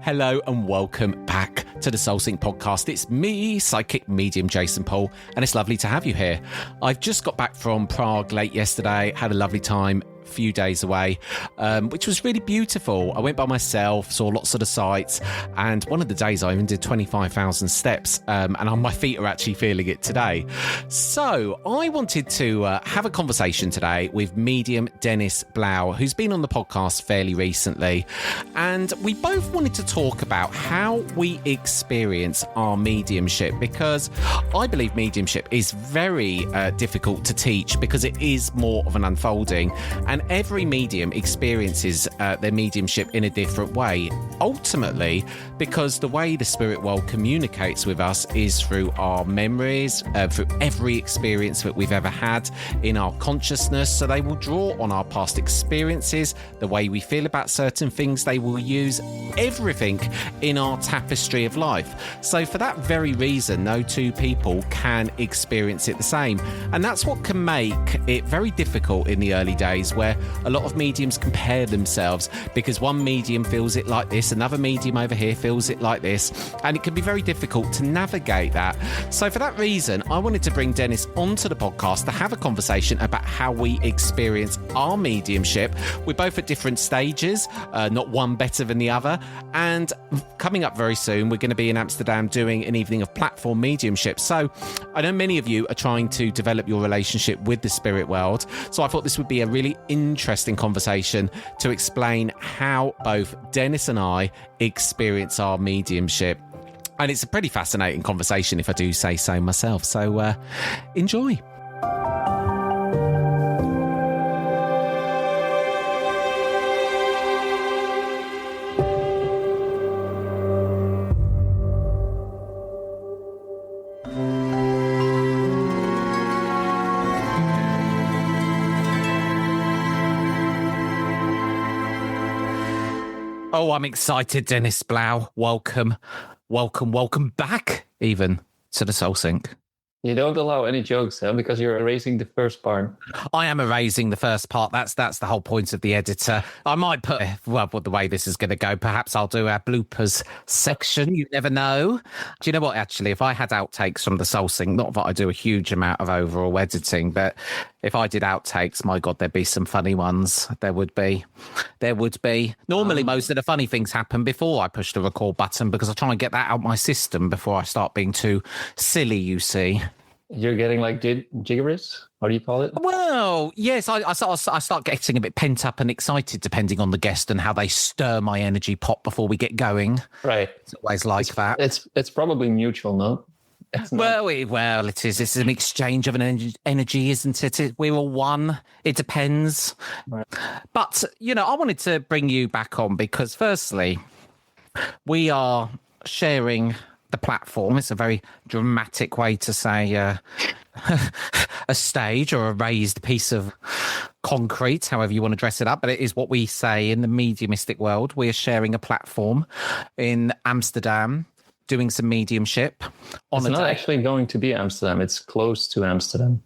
Hello and welcome back to the Soul Sync podcast. It's me, psychic medium Jason Paul, and it's lovely to have you here. I've just got back from Prague late yesterday, had a lovely time, few days away, which was really beautiful. I went by myself, saw lots of the sights, and one of the days I even did 25,000 steps, and my feet are actually feeling it today. So I wanted to have a conversation today with medium Dennis Blaauw, who's been on the podcast fairly recently, and we both wanted to talk about how we experience our mediumship, because I believe mediumship is very difficult to teach because it is more of an unfolding, and every medium experiences their mediumship in a different way. Ultimately, because the way the spirit world communicates with us is through our memories, through every experience that we've ever had in our consciousness. So they will draw on our past experiences, the way we feel about certain things. They will use everything in our tapestry of life. So for that very reason, no two people can experience it the same. And that's what can make it very difficult in the early days, where a lot of mediums compare themselves because one medium feels it like this, another medium over here feels it like this, and it can be very difficult to navigate that. So for that reason, I wanted to bring Dennis onto the podcast to have a conversation about how we experience our mediumship. We're both at different stages, not one better than the other, and coming up very soon, we're going to be in Amsterdam doing an evening of platform mediumship. So I know many of you are trying to develop your relationship with the spirit world, so I thought this would be a really interesting conversation to explain how both Dennis and I experience our mediumship. And it's a pretty fascinating conversation, if I do say so myself. So enjoy. Oh, I'm excited, Dennis Blaauw. Welcome back, even, to the Soul Sync. You don't allow any jokes, huh? Because you're erasing the first part. I am erasing the first part. That's the whole point of the editor. I might put, well, the way this is going to go, perhaps I'll do our bloopers section. You never know. Do you know what, actually, if I had outtakes from the Soul Sync, not that I do a huge amount of overall editing, but if I did outtakes, my God, there'd be some funny ones. There would be. Normally, most of the funny things happen before I push the record button because I try and get that out my system before I start being too silly, you see. You're getting like giggerish? What do you call it? Well, yes, I start getting a bit pent up and excited depending on the guest and how they stir my energy pot before we get going. Right. It's always like that. It's probably mutual, no? Well, it is. It's an exchange of an energy, isn't it? We're all one. It depends. Right. But, I wanted to bring you back on because, firstly, we are sharing the platform. It's a very dramatic way to say a stage or a raised piece of concrete, however you want to dress it up. But it is what we say in the mediumistic world. We are sharing a platform in Amsterdam, doing some mediumship. It's not actually going to be Amsterdam. It's close to Amsterdam.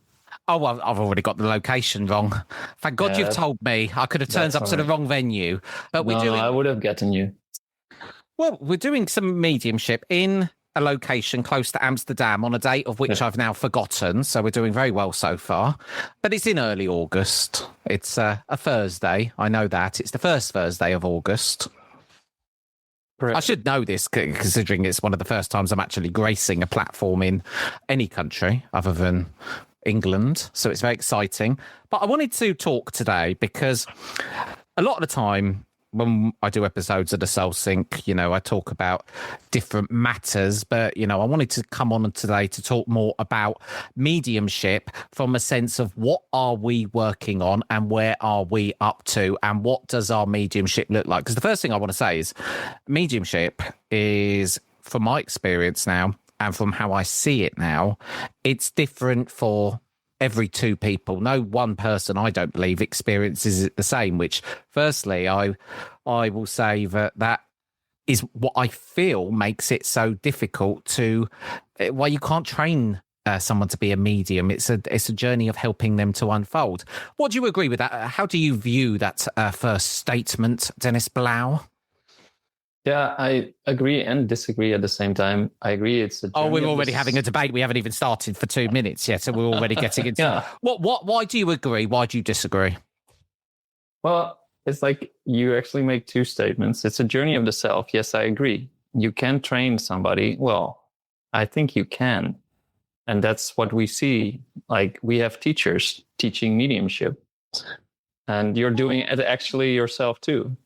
Oh, well, I've already got the location wrong. Thank God you've told me. I could have turned up to the wrong venue. But I would have gotten you. Well, we're doing some mediumship in a location close to Amsterdam on a date of which I've now forgotten. So we're doing very well so far. But it's in early August. It's a Thursday. I know that. It's the first Thursday of August. Correct. I should know this, considering it's one of the first times I'm actually gracing a platform in any country other than England. So it's very exciting. But I wanted to talk today because a lot of the time when I do episodes of the Soul Sync, I talk about different matters, but, I wanted to come on today to talk more about mediumship from a sense of what are we working on and where are we up to and what does our mediumship look like? Because the first thing I want to say is mediumship is, from my experience now and from how I see it now, it's different for every two people. No one person, I don't believe, experiences it the same, which firstly, I will say that is what I feel makes it so difficult to, well, you can't train someone to be a medium. It's a journey of helping them to unfold. What do you agree with that? How do you view that first statement, Dennis Blaauw? Yeah, I agree and disagree at the same time. I agree it's a Oh, journey we're of already this. having a debate. We haven't even started for 2 minutes yet, so we're already getting into Yeah. Why do you agree? Why do you disagree? Well, it's like you actually make two statements. It's a journey of the self. Yes, I agree. You can train somebody. Well, I think you can. And that's what we see. Like we have teachers teaching mediumship, and you're doing it actually yourself too.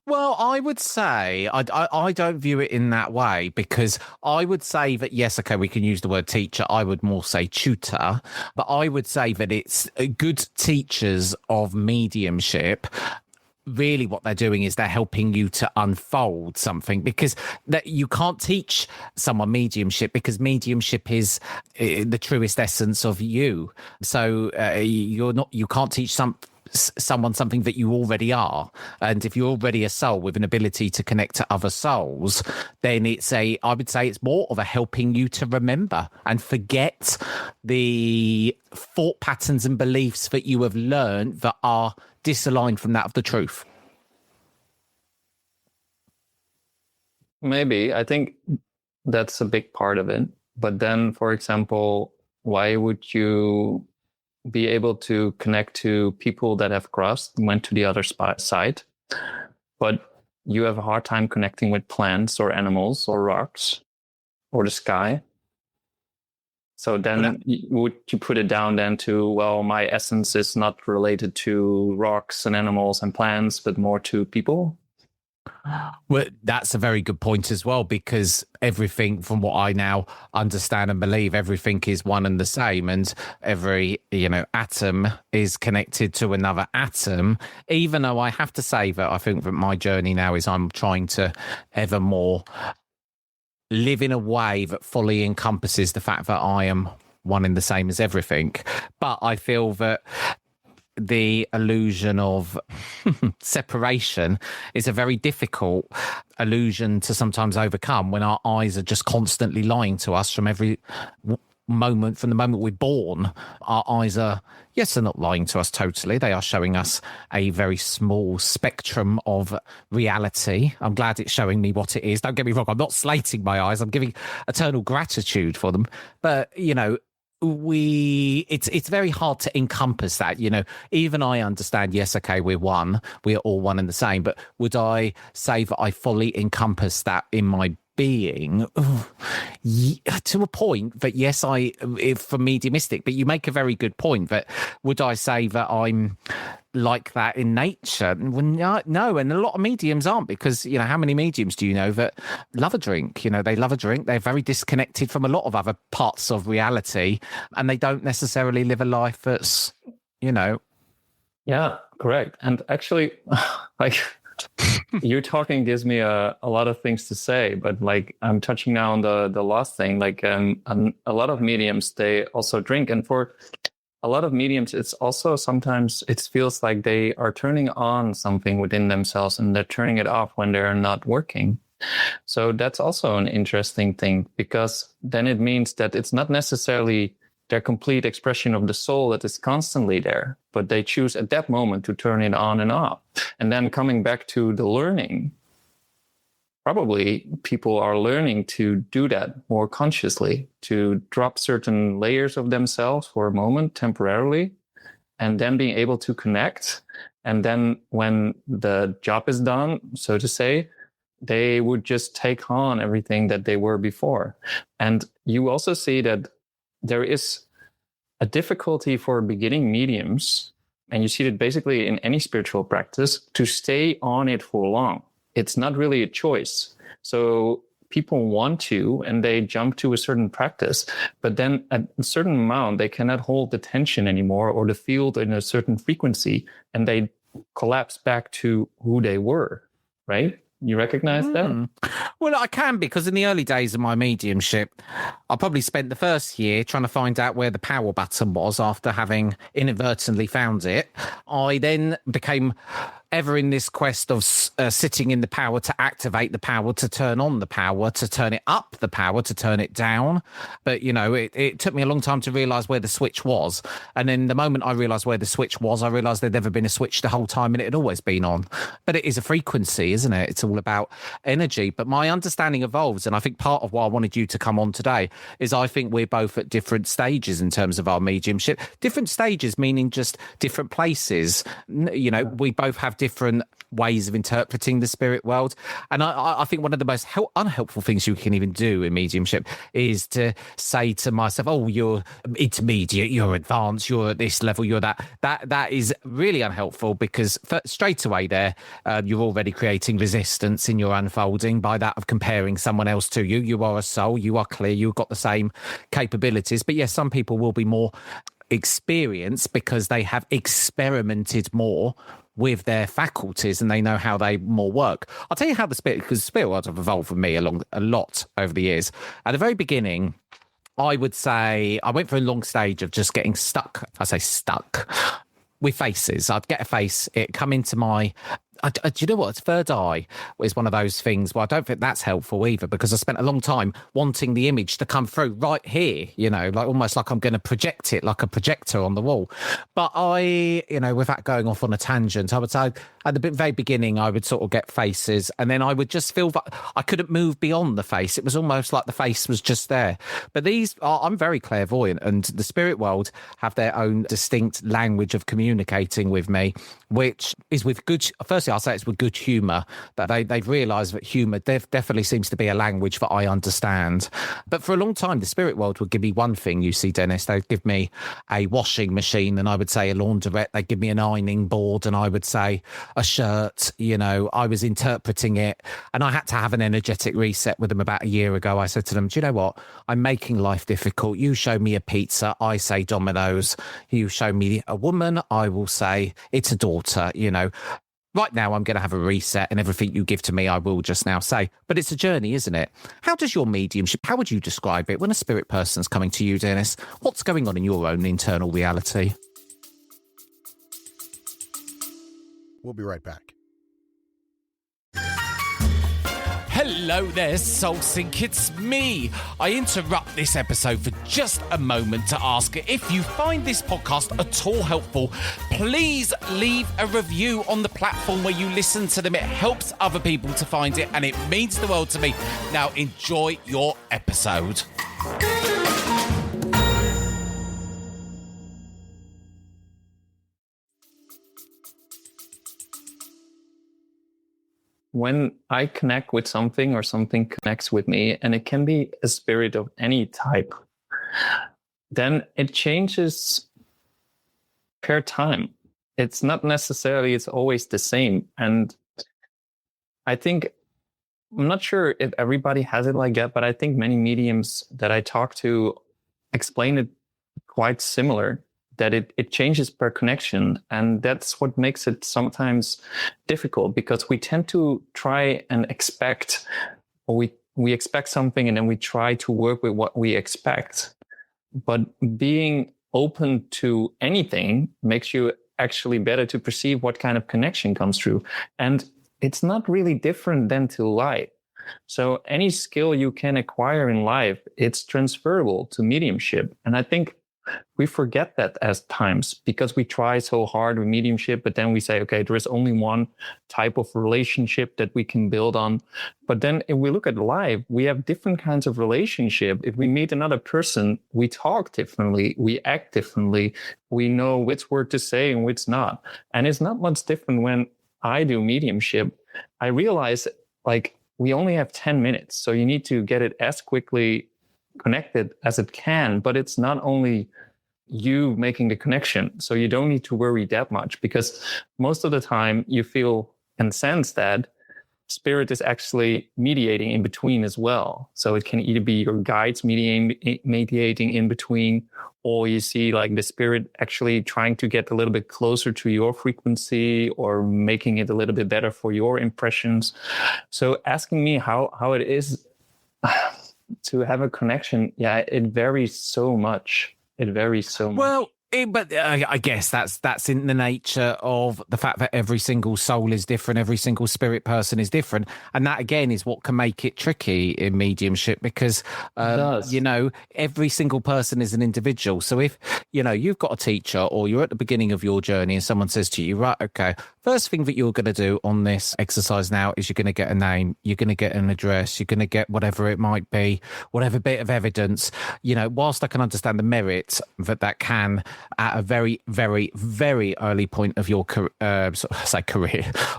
Well, I would say I don't view it in that way, because I would say that, yes, okay, we can use the word teacher. I would more say tutor, but I would say that it's good teachers of mediumship. Really what they're doing is they're helping you to unfold something, because that you can't teach someone mediumship, because mediumship is the truest essence of you. So you can't teach someone something that you already are. And if you're already a soul with an ability to connect to other souls, then I would say it's more of a helping you to remember and forget the thought patterns and beliefs that you have learned that are disaligned from that of the truth. Maybe. I think that's a big part of it. But then, for example, why would you be able to connect to people that have crossed and went to the other side, but you have a hard time connecting with plants or animals or rocks or the sky? So then would you put it down then to, well, my essence is not related to rocks and animals and plants, but more to people? Well, that's a very good point as well, because everything, from what I now understand and believe, everything is one and the same, and every atom is connected to another atom. Even though I have to say that I think that my journey now is I'm trying to ever more live in a way that fully encompasses the fact that I am one and the same as everything. But I feel that the illusion of separation is a very difficult illusion to sometimes overcome, when our eyes are just constantly lying to us from every moment, from the moment we're born. Our eyes are, yes, they're not lying to us totally. They are showing us a very small spectrum of reality. I'm glad it's showing me what it is. Don't get me wrong, I'm not slating my eyes. I'm giving eternal gratitude for them. But, it's very hard to encompass that. Even I understand, yes, okay, we're all one and the same, but would I say that I fully encompass that in my being? To a point that, yes, for mediumistic, but you make a very good point that, would I say that I'm like that in nature? Well, no, and a lot of mediums aren't, because how many mediums do you know that love a drink? They love a drink. They're very disconnected from a lot of other parts of reality, and they don't necessarily live a life that's Yeah, correct. And actually, like, you're talking gives me a lot of things to say, but like I'm touching now on the last thing. Like a lot of mediums, they also drink, and for a lot of mediums, it's also sometimes it feels like they are turning on something within themselves and they're turning it off when they're not working. So that's also an interesting thing, because then it means that it's not necessarily their complete expression of the soul that is constantly there, but they choose at that moment to turn it on and off. And then coming back to the learning, probably people are learning to do that more consciously, to drop certain layers of themselves for a moment temporarily, and then being able to connect. And then when the job is done, so to say, they would just take on everything that they were before. And you also see that there is a difficulty for beginning mediums, and you see it basically in any spiritual practice, to stay on it for long. It's not really a choice. So people want to, and they jump to a certain practice, but then at a certain amount, they cannot hold the tension anymore or the field in a certain frequency, and they collapse back to who they were, right? You recognize that? Well, I can, because in the early days of my mediumship, I probably spent the first year trying to find out where the power button was after having inadvertently found it. I then became ever in this quest of sitting in the power to activate the power, to turn on the power, to turn it up the power, to turn it down. But, you know, it took me a long time to realize where the switch was. And then the moment I realized where the switch was, I realized there'd never been a switch the whole time and it had always been on. But it is a frequency, isn't it? It's all about energy. But my understanding evolves. And I think part of why I wanted you to come on today is I think we're both at different stages in terms of our mediumship. Different stages, meaning just different places. You know, we both have different ways of interpreting the spirit world. And I think one of the most unhelpful things you can even do in mediumship is to say to myself, oh, you're intermediate, you're advanced, you're at this level, you're that. That is really unhelpful, because straight away there, you're already creating resistance in your unfolding by that of comparing someone else to you. You are a soul, you are clear, you've got the same capabilities. But yes, some people will be more experienced because they have experimented more with their faculties and they know how they more work. I'll tell you how because the spirit world have evolved for me a lot over the years. At the very beginning, I would say I went through a long stage of just getting stuck. I say stuck with faces. I'd get a face, it come into my... do you know what? Third eye is one of those things. Well, I don't think that's helpful either, because I spent a long time wanting the image to come through right here, you know, like almost like I'm going to project it like a projector on the wall. But without going off on a tangent, I would say at the very beginning, I would sort of get faces and then I would just feel that I couldn't move beyond the face. It was almost like the face was just there. But I'm very clairvoyant, and the spirit world have their own distinct language of communicating with me, which is with good... Firstly, I'll say it's with good humour, that they've realised that humour definitely seems to be a language that I understand. But for a long time, the spirit world would give me one thing, you see, Dennis. They'd give me a washing machine and I would say a laundrette. They'd give me an ironing board and I would say a shirt. You know, I was interpreting it, and I had to have an energetic reset with them about a year ago. I said to them, do you know what? I'm making life difficult. You show me a pizza, I say Domino's. You show me a woman, I will say it's a daughter, you know. Right now, I'm going to have a reset, and everything you give to me, I will just now say. But it's a journey, isn't it? How does your mediumship, how would you describe it when a spirit person's coming to you, Dennis? What's going on in your own internal reality? We'll be right back. Hello there, Soul Sync, it's me. I interrupt this episode for just a moment to ask, if you find this podcast at all helpful, please leave a review on the platform where you listen to them. It helps other people to find it, and it means the world to me. Now enjoy your episode. When I connect with something or something connects with me, and it can be a spirit of any type, then it changes per time. It's not necessarily, it's always the same. And I think, I'm not sure if everybody has it like that, but I think many mediums that I talk to explain it quite similar, that it changes per connection. And that's what makes it sometimes difficult, because we tend to try and expect, or we expect something and then we try to work with what we expect. But being open to anything makes you actually better to perceive what kind of connection comes through. And it's not really different than to light. So any skill you can acquire in life, it's transferable to mediumship. And I think we forget that at times, because we try so hard with mediumship, but then we say, okay, there is only one type of relationship that we can build on. But then if we look at life, we have different kinds of relationship. If we meet another person, we talk differently, we act differently, we know which word to say and which not. And it's not much different when I do mediumship. I realize, like, we only have 10 minutes, so you need to get it as quickly connected as it can, but it's not only you making the connection, so you don't need to worry that much, because most of the time you feel and sense that spirit is actually mediating in between as well. So it can either be your guides mediating in between, or you see like the spirit actually trying to get a little bit closer to your frequency, or making it a little bit better for your impressions. So asking me how it is to have a connection, yeah, it varies so much. It varies so much. Well, But I guess that's in the nature of the fact that every single soul is different, every single spirit person is different, and that again is what can make it tricky in mediumship because every single person is an individual. So if you've got a teacher or you're at the beginning of your journey and someone says to you, right, okay, first thing that you're going to do on this exercise now is you're going to get a name, you're going to get an address, you're going to get whatever it might be, whatever bit of evidence. Whilst I can understand the merit that can at a very, very, very early point of your career,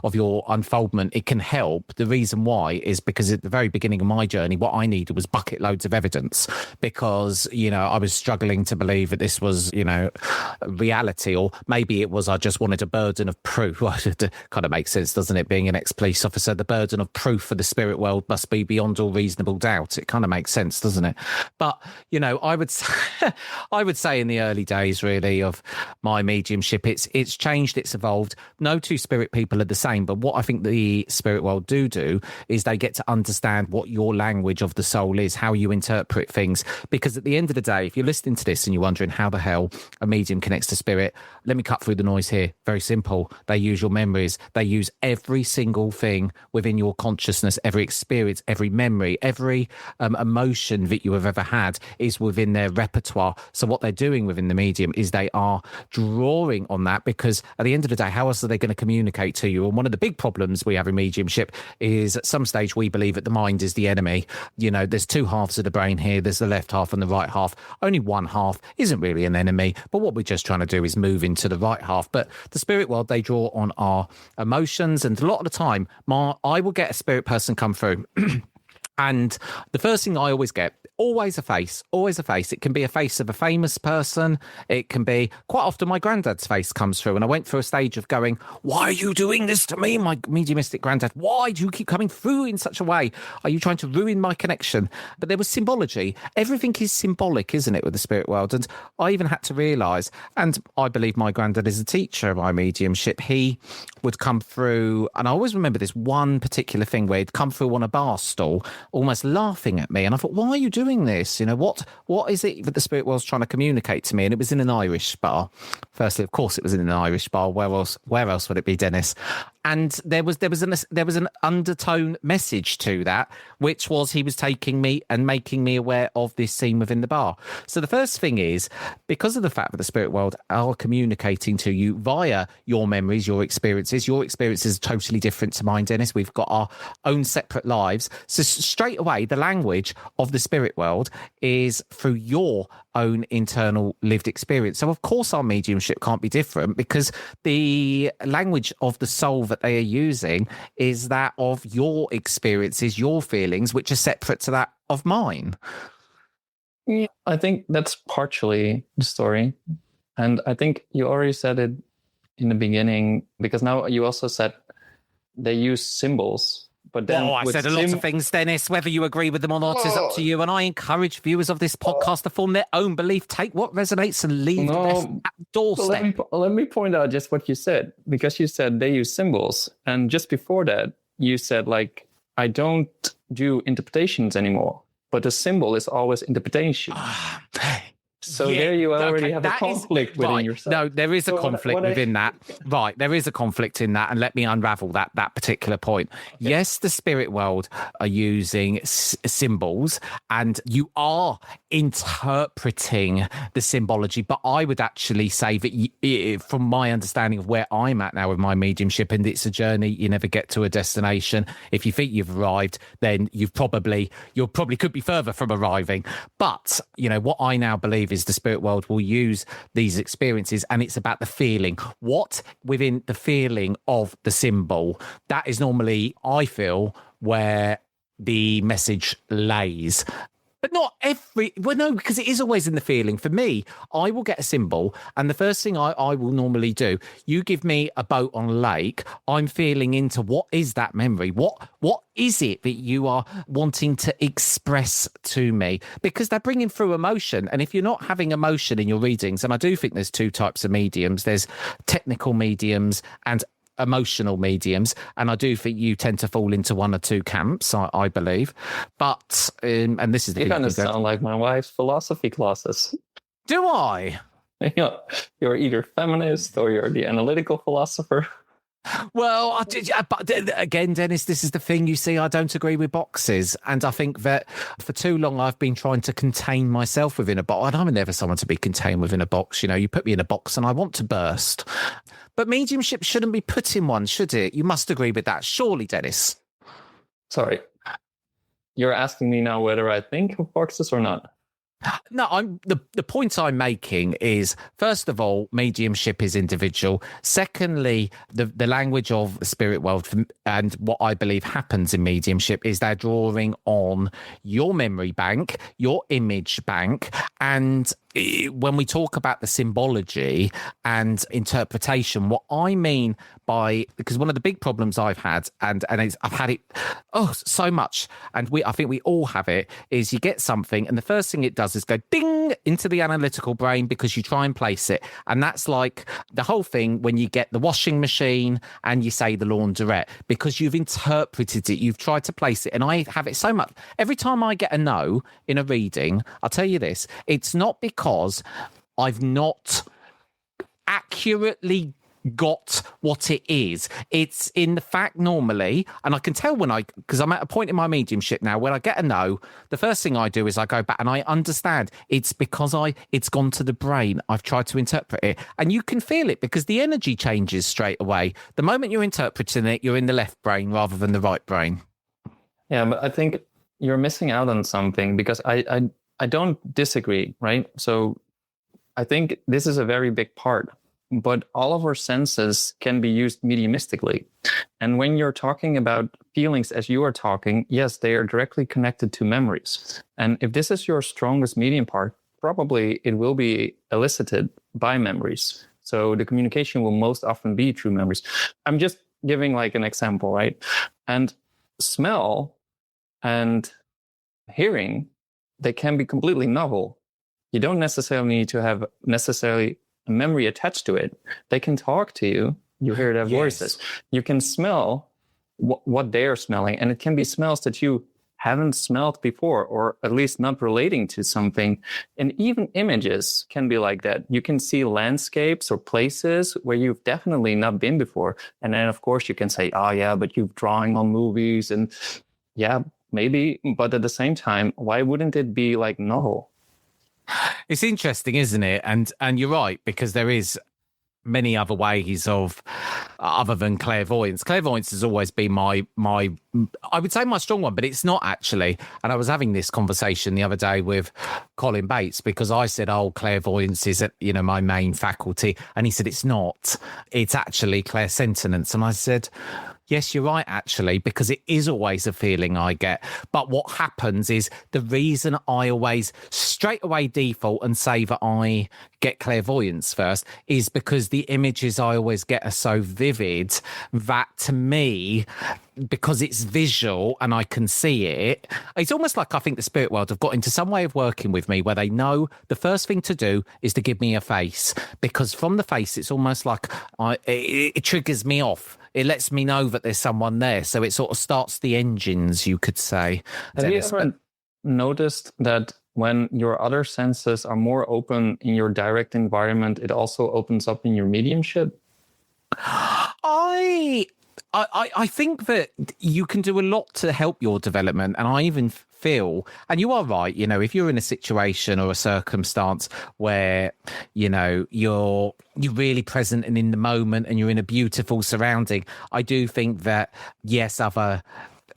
of your unfoldment, it can help. The reason why is because at the very beginning of my journey, what I needed was bucket loads of evidence because, I was struggling to believe that this was, reality, or maybe it was I just wanted a burden of proof. Well, it kind of makes sense, doesn't it? Being an ex-police officer, the burden of proof for the spirit world must be beyond all reasonable doubt. It kind of makes sense, doesn't it? But, I would say in the early days, really, of my mediumship, it's changed, it's evolved. No two spirit people are the same, but what I think the spirit world do is they get to understand what your language of the soul is, how you interpret things. Because at the end of the day, if you're listening to this and you're wondering how the hell a medium connects to spirit, let me cut through the noise here. Very simple. They use your memories. They use every single thing within your consciousness, every experience, every memory, every emotion that you have ever had is within their repertoire. So what they're doing within the medium is they are drawing on that, because at the end of the day, how else are they going to communicate to you? And one of the big problems we have in mediumship is at some stage we believe that the mind is the enemy. There's two halves of the brain here. There's the left half and the right half. Only one half isn't really an enemy, but what we're just trying to do is move into the right half. But the spirit world, they draw on our emotions, and a lot of the time I will get a spirit person come through and the first thing I always get, always a face. It can be a face of a famous person. It can be, quite often my granddad's face comes through, and I went through a stage of going, why are you doing this to me, my mediumistic granddad? Why do you keep coming through in such a way? Are you trying to ruin my connection? But there was symbology. Everything is symbolic, isn't it, with the spirit world? And I even had to realise, and I believe my granddad is a teacher of my mediumship. He would come through, and I always remember this one particular thing where he'd come through on a bar stool, almost laughing at me. And I thought, why are you doing this? What is it that the spirit world's trying to communicate to me? And it was in an Irish bar. Firstly, of course, it was in an Irish bar. Where else would it be, Dennis? And there was an undertone message to that, which was he was taking me and making me aware of this scene within the bar. So the first thing is, because of the fact that the spirit world are communicating to you via your memories, your experiences are totally different to mine, Dennis. We've got our own separate lives. So straight away, the language of the spirit world is through your own internal lived experience. So of course our mediumship can't be different, because the language of the soul that they are using is that of your experiences, your feelings, which are separate to that of mine. Yeah, I think that's partially the story. And I think you already said it in the beginning, because now you also said they use symbols. But then I said a lot of things, Dennis. Whether you agree with them or not is up to you. And I encourage viewers of this podcast to form their own belief. Take what resonates and leave the rest at the doorstep. Let me point out just what you said, because you said they use symbols. And just before that, you said, I don't do interpretations anymore. But the symbol is always interpretation. So there you already have a conflict within yourself. No, there is a conflict within that. Right, there is a conflict in that, and let me unravel that particular point. Okay. Yes, the spirit world are using symbols, and you are interpreting the symbology, but I would actually say that from my understanding of where I'm at now with my mediumship, and it's a journey, you never get to a destination. If you think you've arrived, then you probably could be further from arriving. But, what I now believe is the spirit world will use these experiences, and it's about the feeling. What within the feeling of the symbol, that is normally, I feel, where the message lays. But not because it is always in the feeling. For me, I will get a symbol, and the first thing I will normally do, you give me a boat on a lake, I'm feeling into what is that memory? What is it that you are wanting to express to me? Because they're bringing through emotion. And if you're not having emotion in your readings, and I do think there's two types of mediums, there's technical mediums and emotional mediums, and I do think you tend to fall into one or two camps, I believe. But and this is the you kind of sound like my wife's philosophy classes. Do I? You're either feminist or you're the analytical philosopher. Well, but again, Dennis, this is the thing. You see, I don't agree with boxes. And I think that for too long, I've been trying to contain myself within a box. And I'm never someone to be contained within a box. You know, you put me in a box and I want to burst. But mediumship shouldn't be put in one, should it? You must agree with that. Surely, Dennis. Sorry. You're asking me now whether I think of boxes or not. No, the point I'm making is, first of all, mediumship is individual. Secondly, the language of the spirit world and what I believe happens in mediumship is they're drawing on your memory bank, your image bank, and when we talk about the symbology and interpretation, what I mean by, because one of the big problems I've had, and I've had it so much, and I think we all have it, is you get something and the first thing it does is go ding into the analytical brain because you try and place it. And that's like the whole thing when you get the washing machine and you say the laundrette, because you've interpreted it, you've tried to place it. And I have it so much. Every time I get a no in a reading, I'll tell you this, it's not because I've not accurately got what it is. It's in the fact normally, and I can tell because I'm at a point in my mediumship now when I get a no, the first thing I do is I go back and I understand it's because it's gone to the brain. I've tried to interpret it, and you can feel it because the energy changes straight away. The moment you're interpreting it, you're in the left brain rather than the right brain. Yeah, but I think you're missing out on something because I don't disagree, right? So I think this is a very big part. But all of our senses can be used mediumistically. And when you're talking about feelings as you are talking, yes, they are directly connected to memories. And if this is your strongest medium part, probably it will be elicited by memories. So the communication will most often be through memories. I'm just giving like an example, right? And smell and hearing, they can be completely novel. You don't necessarily need to have a memory attached to it. They can talk to you. You hear their voices. You can smell what they're smelling. And it can be smells that you haven't smelled before, or at least not relating to something. And even images can be like that. You can see landscapes or places where you've definitely not been before. And then, of course, you can say, oh, yeah, but you've drawing on movies. And yeah, maybe. But at the same time, why wouldn't it be like novel? It's interesting, isn't it? And you're right, because there is many other ways of other than clairvoyance. Clairvoyance has always been my I would say my strong one, but it's not actually. And I was having this conversation the other day with Colin Bates because I said, oh, clairvoyance is my main faculty, and he said it's not. It's actually clairsentience. And I said, yes, you're right, actually, because it is always a feeling I get. But what happens is the reason I always straight away default and say that I get clairvoyance first is because the images I always get are so vivid that to me, because it's visual and I can see it, it's almost like I think the spirit world have got into some way of working with me where they know the first thing to do is to give me a face, because from the face, it's almost like it triggers me off. It lets me know that there's someone there. So it sort of starts the engines, you could say. Have you ever noticed that when your other senses are more open in your direct environment, it also opens up in your mediumship? I think that you can do a lot to help your development. And I even feel, and you are right, if you're in a situation or a circumstance where, you're really present and in the moment and you're in a beautiful surrounding, I do think that, yes, other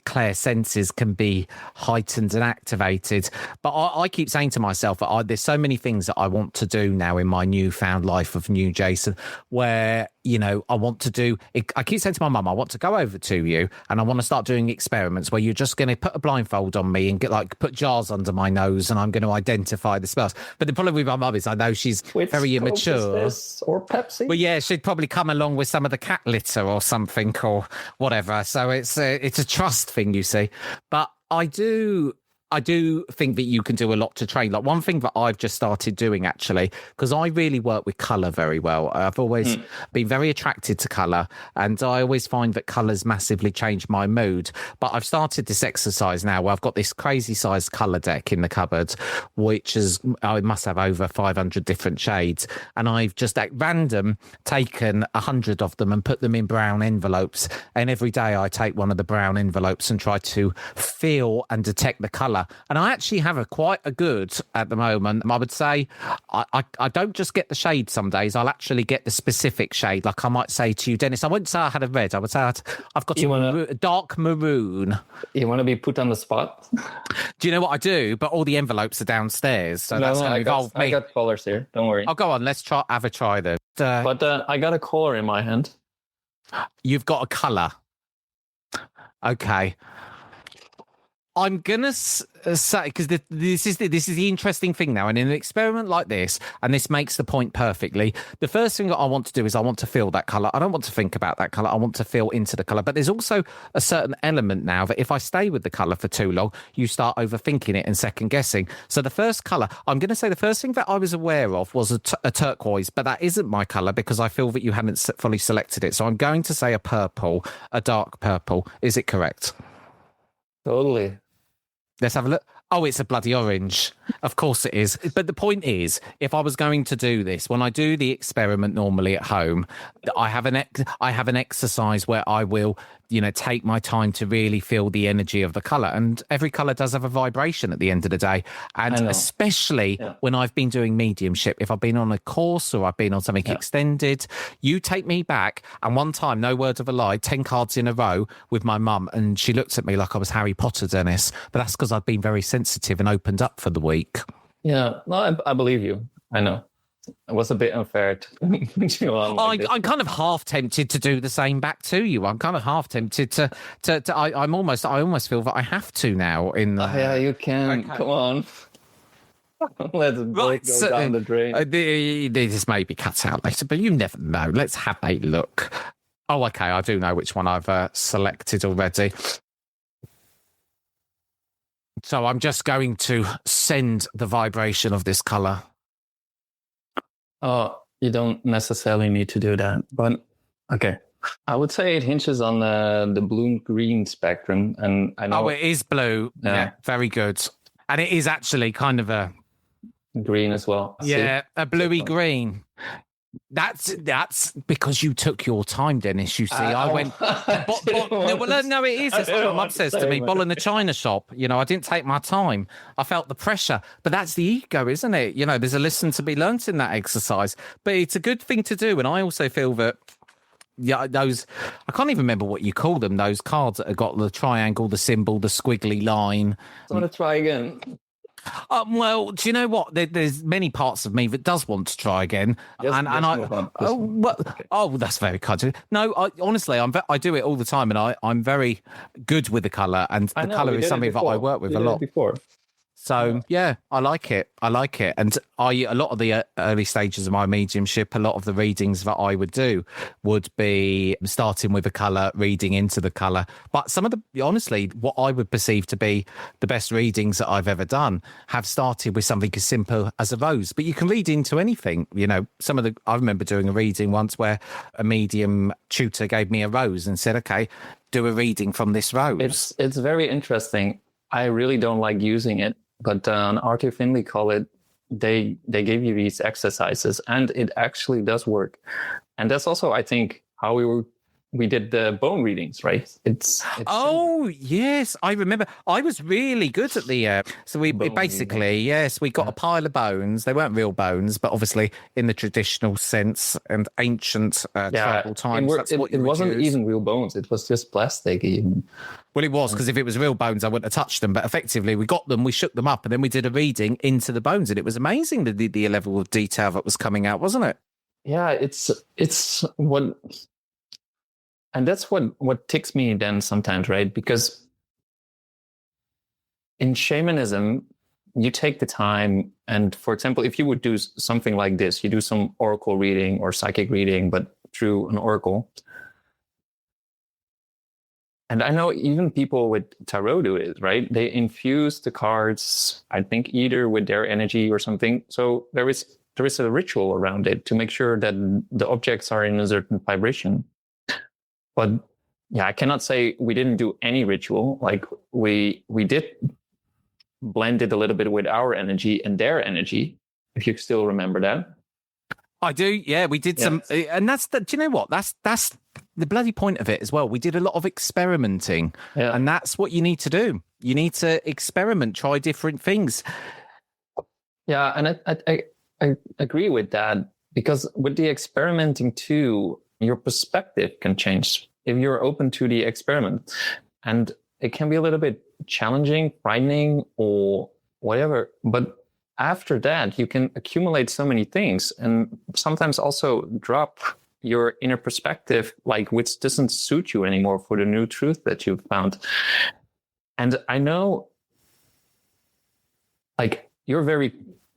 clair senses can be heightened and activated. But I keep saying to myself that there's so many things that I want to do now in my newfound life of new Jason, where, I want to do, I keep saying to my mum, I want to go over to you and I want to start doing experiments where you're just going to put a blindfold on me and put jars under my nose and I'm going to identify the smells. But the problem with my mum is I know she's very immature. Or Pepsi? Well, yeah, she'd probably come along with some of the cat litter or something or whatever. So it's a trust thing, you see. But I do I do think that you can do a lot to train. Like one thing that I've just started doing actually, because I really work with colour very well. I've always been very attracted to colour, and I always find that colours massively change my mood. But I've started this exercise now where I've got this crazy sized colour deck in the cupboard, which is, I must have over 500 different shades. And I've just at random taken 100 of them and put them in brown envelopes. And every day I take one of the brown envelopes and try to feel and detect the colour. And I actually have quite a good at the moment. I would say I don't just get the shade some days. I'll actually get the specific shade. Like I might say to you, Dennis, I wouldn't say I had a red. I would say I've got a dark maroon. You want to be put on the spot? Do you know what I do? But all the envelopes are downstairs. So that's going to involve me. I got colors here. Don't worry. Oh, go on. Let's have a try then. But I got a color in my hand. You've got a colour. Okay. I'm gonna say, because this is the interesting thing now, and in an experiment like this, and this makes the point perfectly. The first thing that I want to do is I want to feel that color. I don't want to think about that color. I want to feel into the color. But there's also a certain element now that if I stay with the color for too long, you start overthinking it and second guessing. So the first color, I'm going to say the first thing that I was aware of was a turquoise, but that isn't my color because I feel that you haven't fully selected it. So I'm going to say a purple, a dark purple. Is it correct? Totally. Let's have a look. Oh, it's a bloody orange. Of course it is. But the point is, if I was going to do this, when I do the experiment normally at home, I have an exercise where I will, take my time to really feel the energy of the colour. And every colour does have a vibration at the end of the day. And especially when I've been doing mediumship, if I've been on a course or I've been on something extended, you take me back. And one time, no word of a lie, 10 cards in a row with my mum. And she looked at me like I was Harry Potter, Dennis. But that's because I've been very sensitive and opened up for the week. Yeah, no, I believe you. I know. It was a bit unfair to put you on. I'm kind of half tempted to do the same back to you. I'm kind of half tempted to I almost feel that I have to now. Yeah, you can. Okay. Come on. Let's go down the drain. This may be cut out later, but you never know. Let's have a look. Oh, okay. I do know which one I've selected already. So I'm just going to send the vibration of this color. Oh, you don't necessarily need to do that, but okay. I would say it hinges on the blue-green spectrum, and I know. Oh, it is blue. Yeah, very good. And it is actually kind of a green as well. Yeah, a bluey green. That's because you took your time, Dennis. You see, I went. No, it is. It's what my mum says to me. Ball in the china shop. I didn't take my time. I felt the pressure, but that's the ego, isn't it? There's a lesson to be learnt in that exercise, but it's a good thing to do. And I also feel that. Yeah, those, I can't even remember what you call them, those cards that have got the triangle, the symbol, the squiggly line. I want to try again. Well, do you know what? There's many parts of me that does want to try again, that's very kind. No, honestly, I do it all the time, and I'm very good with the color, and the color is something that I work with a lot. Before. So yeah, I like it. And a lot of the early stages of my mediumship, a lot of the readings that I would do would be starting with a colour, reading into the colour. But some of honestly, what I would perceive to be the best readings that I've ever done have started with something as simple as a rose. But you can read into anything. I remember doing a reading once where a medium tutor gave me a rose and said, "Okay, do a reading from this rose." It's very interesting. I really don't like using it. But on Arthur Findlay College, they gave you these exercises, and it actually does work. And that's also, I think, how we did the bone readings, right? Yes, I remember. I was really good at the. So we basically, yes, we got a pile of bones. They weren't real bones, but obviously in the traditional sense and ancient tribal times. It wasn't even real bones. It was just plastic. Even. Well, it was, because if it was real bones, I wouldn't have touched them. But effectively, we got them, we shook them up, and then we did a reading into the bones, and it was amazing the level of detail that was coming out, wasn't it? Yeah, it's what. And that's what ticks me then sometimes, right? Because in shamanism, you take the time, and for example, if you would do something like this, you do some oracle reading or psychic reading, but through an oracle, And I know even people with tarot do it, right? They infuse the cards, I think, either with their energy or something. So there is a ritual around it to make sure that the objects are in a certain vibration. But yeah, I cannot say we didn't do any ritual. Like we did blend it a little bit with our energy and their energy, if you still remember that. I do. Yeah, we did some, and that's the. Do you know what? That's the bloody point of it as well. We did a lot of experimenting, and that's what you need to do. You need to experiment, try different things. Yeah, and I agree with that, because with the experimenting too, your perspective can change if you're open to the experiment, and it can be a little bit challenging, frightening, or whatever, but after that, you can accumulate so many things, and sometimes also drop your inner perspective, like which doesn't suit you anymore for the new truth that you've found. And I know, like, you're very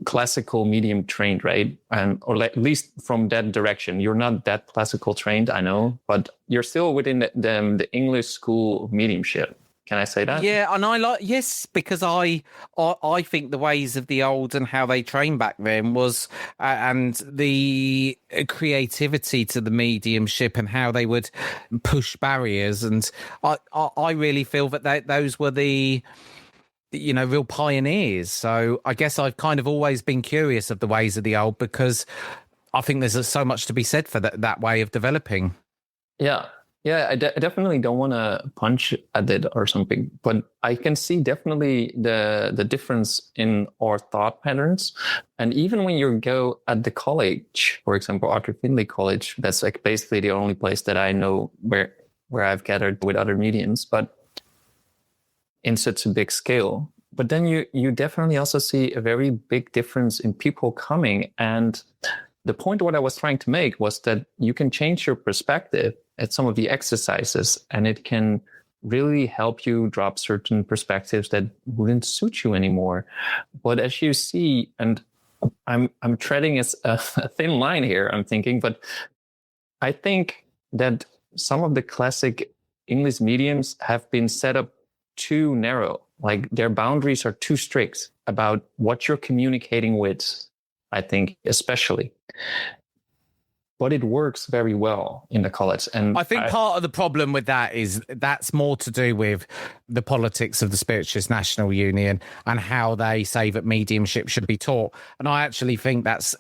classical medium trained, right? And or at least from that direction. You're not that classical trained, I know, but you're still within the English school of mediumship. Can I say that? Yeah, and yes, because I think the ways of the old and how they trained back then was, and the creativity to the mediumship and how they would push barriers, and I really feel that those were the, you know, real pioneers. So I guess I've kind of always been curious of the ways of the old, because I think there's so much to be said for that way of developing. Yeah. Yeah, I definitely don't want to punch at it or something, but I can see definitely the difference in our thought patterns. And even when you go at the college, for example, Arthur Findlay College, that's like basically the only place that I know where I've gathered with other mediums, but in such a big scale. But then you definitely also see a very big difference in people coming. And the point what I was trying to make was that you can change your perspective at some of the exercises, and it can really help you drop certain perspectives that wouldn't suit you anymore. But as you see, and I'm treading a thin line here, I'm thinking, but I think that some of the classic English mediums have been set up too narrow. Like their boundaries are too strict about what you're communicating with, I think, especially. But it works very well in the college. And I think part of the problem with that is that's more to do with the politics of the Spiritualist National Union and how they say that mediumship should be taught. And I actually think that's,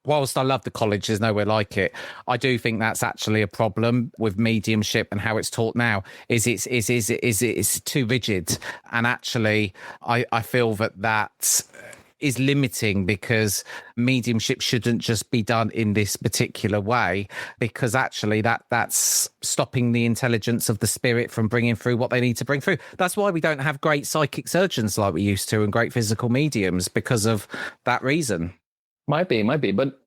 whilst I love the college, there's nowhere like it, I do think that's actually a problem with mediumship and how it's taught now, is it's too rigid. And actually, I feel that is limiting, because mediumship shouldn't just be done in this particular way, because actually that's stopping the intelligence of the spirit from bringing through what they need to bring through. That's why we don't have great psychic surgeons like we used to, and great physical mediums, because of that reason. Might be, but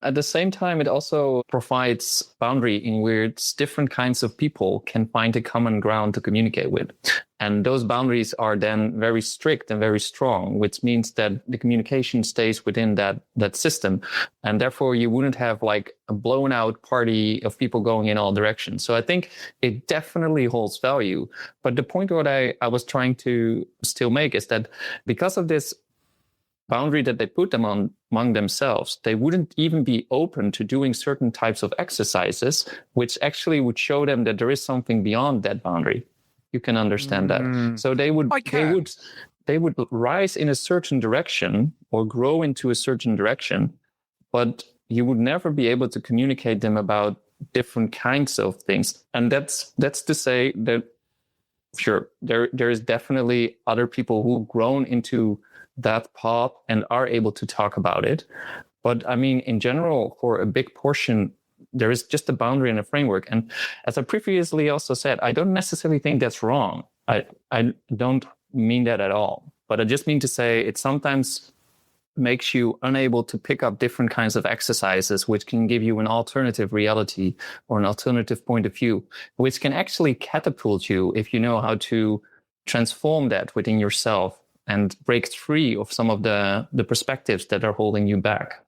at the same time, it also provides boundary in which different kinds of people can find a common ground to communicate with. And those boundaries are then very strict and very strong, which means that the communication stays within that system. And therefore, you wouldn't have like a blown out party of people going in all directions. So I think it definitely holds value. But the point what I was trying to still make is that because of this boundary that they put them on among themselves, they wouldn't even be open to doing certain types of exercises, which actually would show them that there is something beyond that boundary. You can understand that. So they would rise in a certain direction or grow into a certain direction, but you would never be able to communicate them about different kinds of things. And that's to say that, sure, there is definitely other people who've grown into that path and are able to talk about it. But I mean, in general, for a big portion, there is just a boundary and a framework. And as I previously also said, I don't necessarily think that's wrong. I don't mean that at all. But I just mean to say it sometimes makes you unable to pick up different kinds of exercises, which can give you an alternative reality or an alternative point of view, which can actually catapult you if you know how to transform that within yourself and break free of some of the perspectives that are holding you back.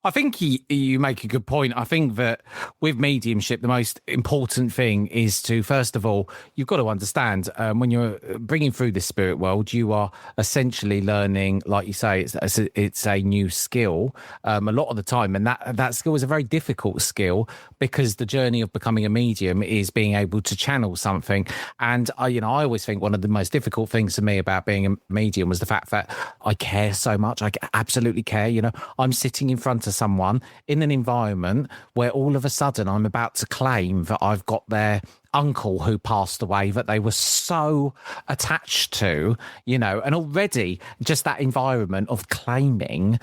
I think you make a good point. I think that with mediumship, the most important thing is to, first of all, you've got to understand when you're bringing through the spirit world, you are essentially learning, like you say, it's a new skill a lot of the time. And that skill is a very difficult skill because the journey of becoming a medium is being able to channel something. And I always think one of the most difficult things for me about being a medium was the fact that I care so much. I absolutely care. I'm sitting in front of someone in an environment where all of a sudden I'm about to claim that I've got their uncle who passed away that they were so attached to, and already just that environment of claiming,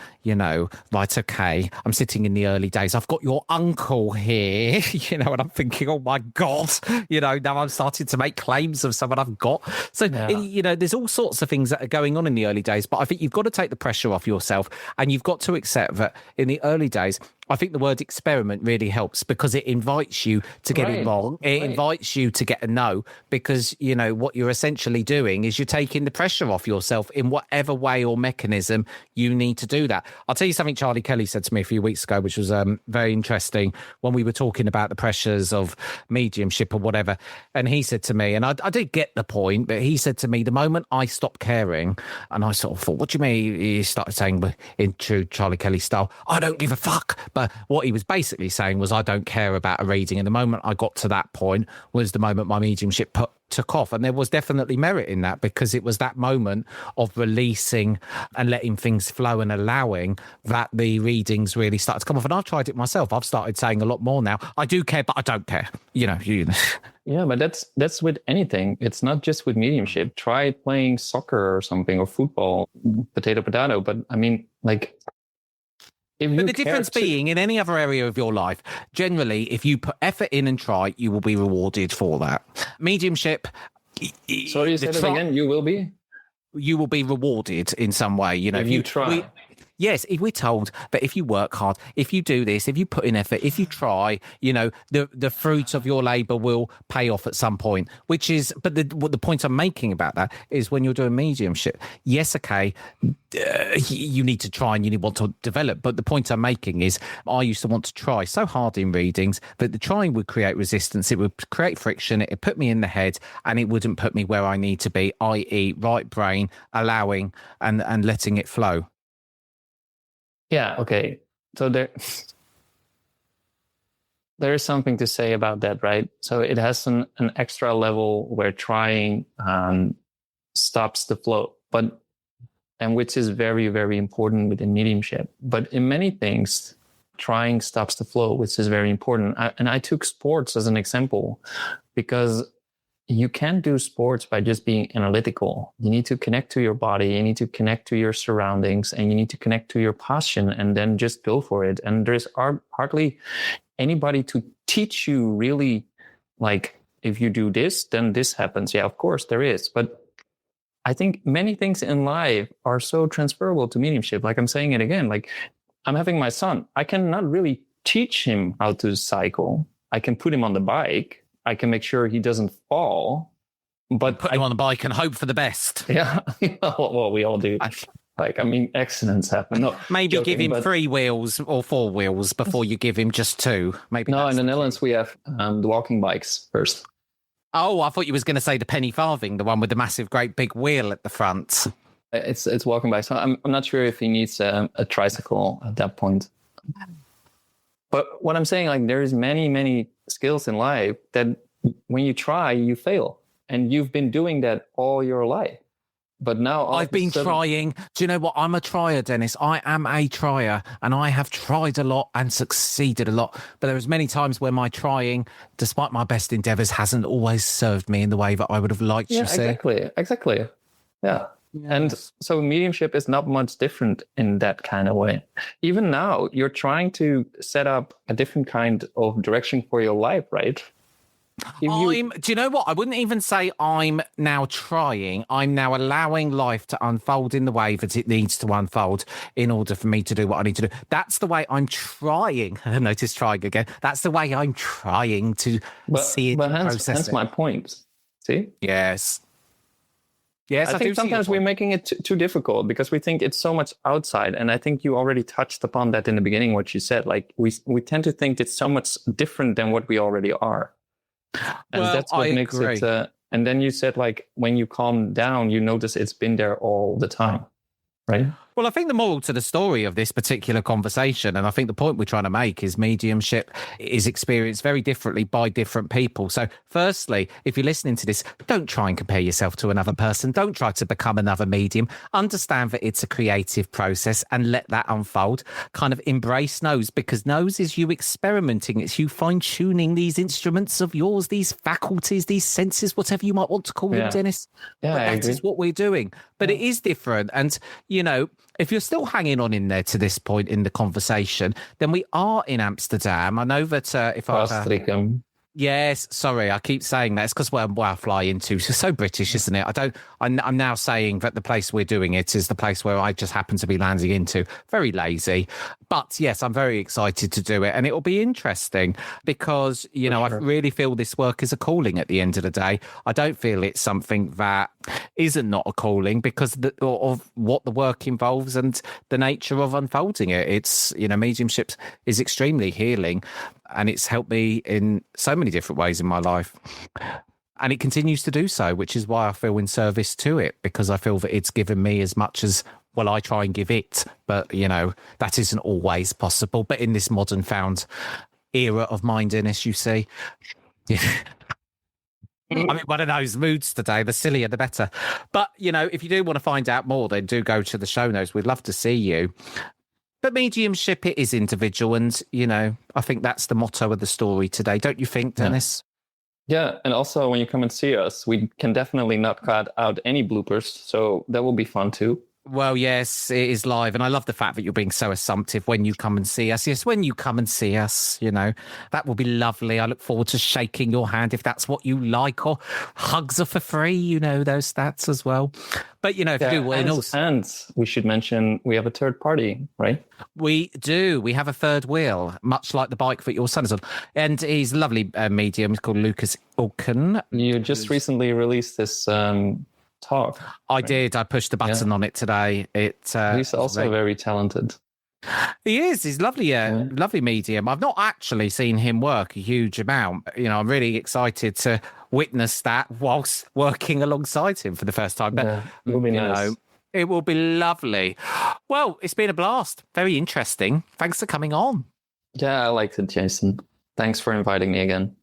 right, okay, I'm sitting in the early days, I've got your uncle here, and I'm thinking, oh my God, now I'm starting to make claims of someone I've got. So, there's all sorts of things that are going on in the early days, but I think you've got to take the pressure off yourself and you've got to accept that in the early days, I think the word experiment really helps because it invites you to get involved. It invites you to get a no because, what you're essentially doing is you're taking the pressure off yourself in whatever way or mechanism you need to do that. I'll tell you something Charlie Kelly said to me a few weeks ago, which was very interesting when we were talking about the pressures of mediumship or whatever. And he said to me, and I did get the point, but he said to me, the moment I stopped caring, and I sort of thought, what do you mean? He started saying in true Charlie Kelly style, I don't give a fuck. But what he was basically saying was, I don't care about a reading. And the moment I got to that point was the moment my mediumship took off. And there was definitely merit in that because it was that moment of releasing and letting things flow and allowing that the readings really started to come off. And I've tried it myself. I've started saying a lot more now. I do care, but I don't care. Yeah, but that's with anything. It's not just with mediumship. Try playing soccer or something or football, potato. But I mean, like, but the difference being in any other area of your life, generally, if you put effort in and try, you will be rewarded for that. Mediumship. Sorry, you said it again. You will be? You will be rewarded in some way. If you try. Yes, if we're told that if you work hard, if you do this, if you put in effort, if you try, the fruits of your labour will pay off at some point, but the point I'm making about that is when you're doing mediumship, yes, okay, you need to try and you want to develop. But the point I'm making is I used to want to try so hard in readings that the trying would create resistance. It would create friction. It would put me in the head and it wouldn't put me where I need to be, i.e. right brain, allowing and letting it flow. Yeah, okay. So there is something to say about that, right? So it has an extra level where trying stops the flow, and which is very, very important within mediumship. But in many things, trying stops the flow, which is very important. I took sports as an example because you can't do sports by just being analytical. You need to connect to your body, you need to connect to your surroundings, and you need to connect to your passion and then just go for it. And there's hardly anybody to teach you really, like, if you do this, then this happens. Yeah, of course there is. But I think many things in life are so transferable to mediumship. Like I'm saying it again, like I'm having my son. I cannot really teach him how to cycle. I can put him on the bike. I can make sure he doesn't fall, but put him on the bike and hope for the best. Yeah, well, we all do. Accidents happen. No, maybe joking, give him 3 wheels or 4 wheels before you give him just 2. Maybe. No, in the Netherlands we have the walking bikes first. Oh, I thought you was going to say the penny farthing, the one with the massive, great big wheel at the front. It's walking bikes. So I'm not sure if he needs a tricycle at that point. But what I'm saying, like, there's many skills in life that when you try, you fail. And you've been doing that all your life. But now I've been trying. Do you know what? I'm a trier, Dennis. I am a trier. And I have tried a lot and succeeded a lot. But there's many times where my trying, despite my best endeavours, hasn't always served me in the way that I would have liked to see. Exactly. Yeah. Yes. And so mediumship is not much different in that kind of way. Even now, you're trying to set up a different kind of direction for your life, right? Do you know what? I wouldn't even say I'm now trying. I'm now allowing life to unfold in the way that it needs to unfold in order for me to do what I need to do. That's the way I'm trying. Notice trying again. That's the way I'm trying to see it. But hence my point. See? Yes. Yes, I do think see your sometimes we're point. making it too difficult because we think it's so much outside. And I think you already touched upon that in the beginning, what you said. Like we tend to think it's so much different than what we already are. And Well, that's I what makes agree. it. And then you said, like, when you calm down, you notice it's been there all the time, right? Well, I think the moral to the story of this particular conversation, and I think the point we're trying to make, is mediumship is experienced very differently by different people. So, firstly, if you're listening to this, don't try and compare yourself to another person. Don't try to become another medium. Understand that it's a creative process and let that unfold. Kind of embrace no's, because no's is you experimenting. It's you fine-tuning these instruments of yours, these faculties, these senses, whatever you might want to call them, Dennis. Yeah, But I that is agree. what we're doing. But it is different. And, you know, if you're still hanging on in there to this point in the conversation, then we are in Amsterdam. I know that if I... Maastricht. Yes, sorry, I keep saying that. It's because where I fly into. It's so British, isn't it? I'm now saying that the place we're doing it is the place where I just happen to be landing into. Very lazy. But yes, I'm very excited to do it. And it will be interesting because, you know, I really feel this work is a calling at the end of the day. I don't feel it's something that isn't not a calling because of what the work involves and the nature of unfolding it. It's, you know, mediumship is extremely healing. And it's helped me in so many different ways in my life. And it continues to do so, which is why I feel in service to it, because I feel that it's given me as much as, well, I try and give it. But, you know, that isn't always possible. But in this modern found era of mindiness, you see. I'm in one of those moods today. The sillier, the better. But, you know, if you do want to find out more, then do go to the show notes. We'd love to see you. But mediumship, it is individual. And, you know, I think that's the motto of the story today. Don't you think, Dennis? Yeah. And also when you come and see us, we can definitely not cut out any bloopers. So that will be fun too. Well, yes, it is live. And I love the fact that you're being so assumptive when you come and see us. Yes, when you come and see us, you know, that will be lovely. I look forward to shaking your hand if that's what you like, or hugs are for free, you know, those stats as well. But, you know, if you do, and we should mention we have a third party, right? We do. We have a third wheel, much like the bike that your son is on. And he's a lovely medium. He's called Lucas Ilken. You just recently released this talk. I did. I pushed the button on it today. He's also very talented. He is. He's lovely, lovely medium. I've not actually seen him work a huge amount. You know, I'm really excited to witness that whilst working alongside him for the first time. But it will be nice. Know, it will be lovely. Well, it's been a blast. Very interesting. Thanks for coming on. Yeah, I liked it, Jason. Thanks for inviting me again.